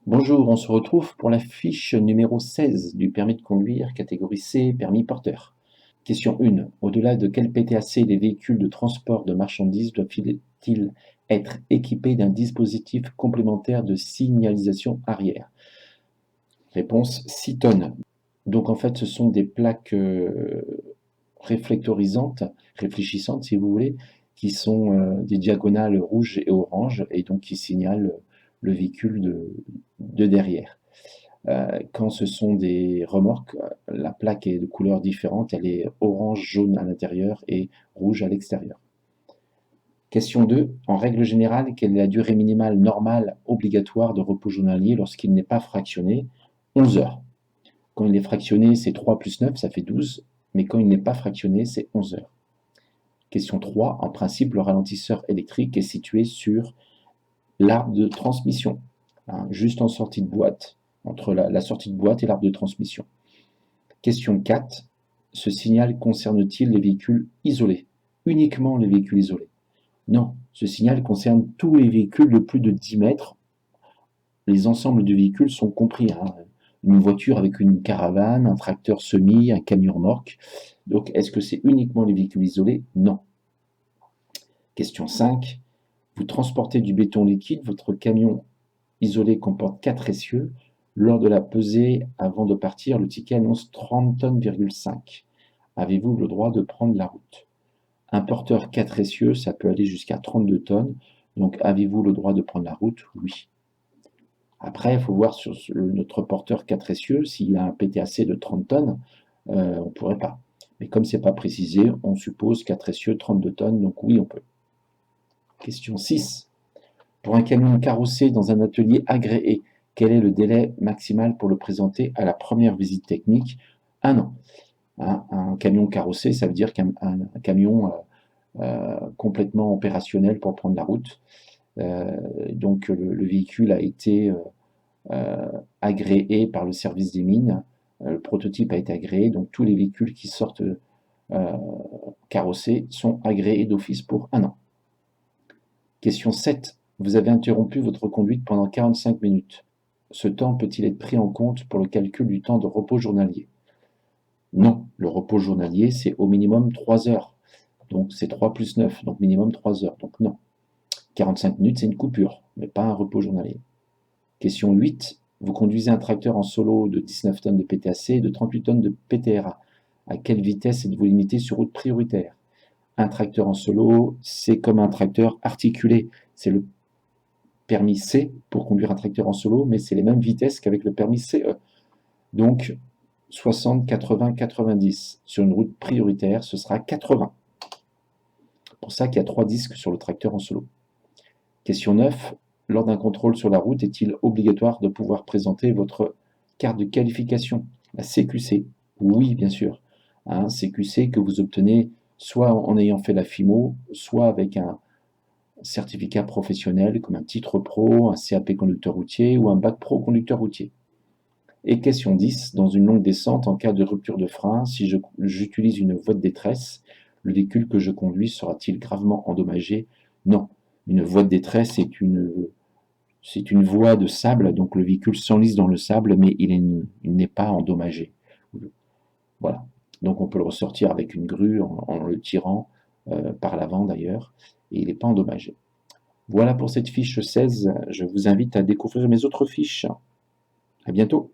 Bonjour, on se retrouve pour la fiche numéro 16 du permis de conduire, catégorie C, permis porteur. Question 1. Au-delà de quel PTAC les véhicules de transport de marchandises doivent-ils être équipés d'un dispositif complémentaire de signalisation arrière? Réponse 6 tonnes. Donc en fait, ce sont des plaques réflectorisantes, réfléchissantes si vous voulez, qui sont des diagonales rouges et oranges et donc qui signalent le véhicule de derrière. Quand ce sont des remorques, la plaque est de couleur différente, elle est orange, jaune à l'intérieur et rouge à l'extérieur. Question 2. En règle générale, quelle est la durée minimale normale obligatoire de repos journalier lorsqu'il n'est pas fractionné? 11 heures. Quand il est fractionné, c'est 3 plus 9, ça fait 12, mais quand il n'est pas fractionné, c'est 11 heures. Question 3. En principe, le ralentisseur électrique est situé sur l'arbre de transmission, juste en sortie de boîte, entre la sortie de boîte et l'arbre de transmission. Question 4. Ce signal concerne-t-il les véhicules isolés? Uniquement les véhicules isolés? Non, ce signal concerne tous les véhicules de plus de 10 mètres. Les ensembles de véhicules sont compris. Une voiture avec une caravane, un tracteur semi, un camion remorque. Donc, est-ce que c'est uniquement les véhicules isolés? Non. Question 5. Vous transportez du béton liquide, votre camion isolé comporte 4 essieux. Lors de la pesée avant de partir, le ticket annonce 30 tonnes,5 tonnes. Avez-vous le droit de prendre la route? Un porteur 4 essieux, ça peut aller jusqu'à 32 tonnes. Donc, avez-vous le droit de prendre la route? Oui. Après, il faut voir sur notre porteur 4 essieux, s'il a un PTAC de 30 tonnes, on ne pourrait pas. Mais comme ce n'est pas précisé, on suppose 4 essieux, 32 tonnes, donc oui, on peut. Question 6. Pour un camion carrossé dans un atelier agréé, quel est le délai maximal pour le présenter à la première visite technique? 1 an. Un camion carrossé, ça veut dire qu'un camion complètement opérationnel pour prendre la route. Donc le véhicule a été agréé par le service des mines. Le prototype a été agréé, donc tous les véhicules qui sortent carrossés sont agréés d'office pour 1 an. Question 7. Vous avez interrompu votre conduite pendant 45 minutes. Ce temps peut-il être pris en compte pour le calcul du temps de repos journalier? Non, le repos journalier, c'est au minimum 3 heures. Donc c'est 3 plus 9, donc minimum 3 heures. Donc non. 45 minutes, c'est une coupure, mais pas un repos journalier. Question 8. Vous conduisez un tracteur en solo de 19 tonnes de PTAC et de 38 tonnes de PTRA. À quelle vitesse êtes-vous limité sur route prioritaire? Un tracteur en solo, c'est comme un tracteur articulé. C'est le permis C pour conduire un tracteur en solo, mais c'est les mêmes vitesses qu'avec le permis CE. Donc 60, 80, 90. Sur une route prioritaire, ce sera 80. C'est pour ça qu'il y a 3 disques sur le tracteur en solo. Question 9. Lors d'un contrôle sur la route, est-il obligatoire de pouvoir présenter votre carte de qualification, la CQC? Oui, bien sûr. CQC que vous obtenez soit en ayant fait la FIMO, soit avec un certificat professionnel comme un titre pro, un CAP conducteur routier ou un bac pro conducteur routier. Et question 10. Dans une longue descente, en cas de rupture de frein, si j'utilise une voie de détresse, le véhicule que je conduis sera-t-il gravement endommagé? Non. Une voie de détresse, c'est une voie de sable, donc le véhicule s'enlise dans le sable, mais il n'est pas endommagé. Voilà. Donc on peut le ressortir avec une grue en le tirant par l'avant d'ailleurs, et il n'est pas endommagé. Voilà pour cette fiche 16. Je vous invite à découvrir mes autres fiches. À bientôt.